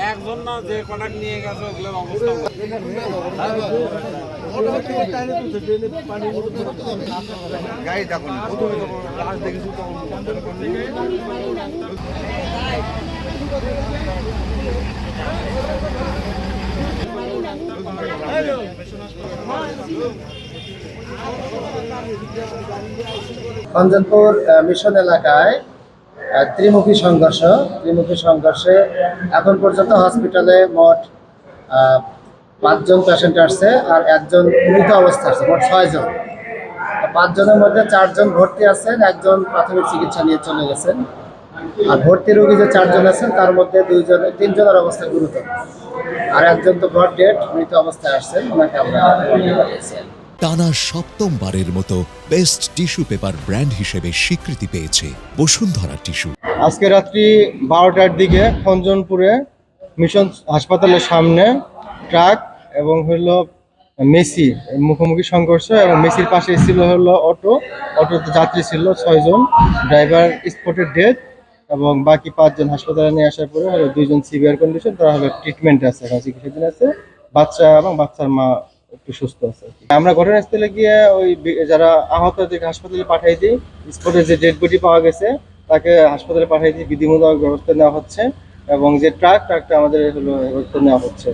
একজন না যে কটাক নিয়ে গেছে ওগুলোর অবস্থা গাড়ি দেখুন লাশ দেখেছি তো খঞ্জনপুর মিশন এলাকায় ত্রিমুখী সংঘর্ষে এখন পর্যন্ত হসপিটালে মোট 5 জন পেশেন্ট আসছে আর একজন মৃত অবস্থা আছে, মোট 6 জন। 5 জনের মধ্যে 4 জন ভর্তি আছেন, একজন প্রাথমিক চিকিৎসা নিয়ে চলে গেছেন। আর ভর্তি রোগী যে 4 জন আছেন তার মধ্যে 3 জনের অবস্থা গুরুতর, আর একজন তো ব্রড ডেড মৃত অবস্থায় আসছেন, ওনাকে আমরা পাঠিয়েছি। টানা সপ্তমবারের মতো বেস্ট টিস্যু পেপার ব্র্যান্ড হিসেবে স্বীকৃতি পেয়েছে বসুন্ধরা টিস্যু। আজকে রাত্রি 12টার দিকে খঞ্জনপুরে মিশন হাসপাতালের সামনে ট্রাক এবং হলো মেসি মুখোমুখি সংঘর্ষ, এবং মেসির পাশে ছিল হলো অটোতে যাত্রী ছিল 6 জন, ড্রাইভার স্পটের ডেথ, এবং বাকি 5 জন হাসপাতালে নিয়ে আসার পরে হলো 2 জন সিভিয়ার কন্ডিশন, তারা হলো ট্রিটমেন্টে আছে, এখন চিকিৎসাধীন আছে। বাচ্চা এবং বাচ্চার মা একটু সুস্থ আছে। আমরা ঘটনাস্থলে গিয়ে ওই যারা আহতদেরকে হাসপাতালে পাঠিয়ে দিই, স্পটে যে ডেড বডি পাওয়া গেছে তাকে হাসপাতালে পাঠিয়ে দিই, বিধিমূলক ব্যবস্থা নেওয়া হচ্ছে, এবং যে ট্রাকটা আমাদের হলো ব্যবস্থা নেওয়া হচ্ছে।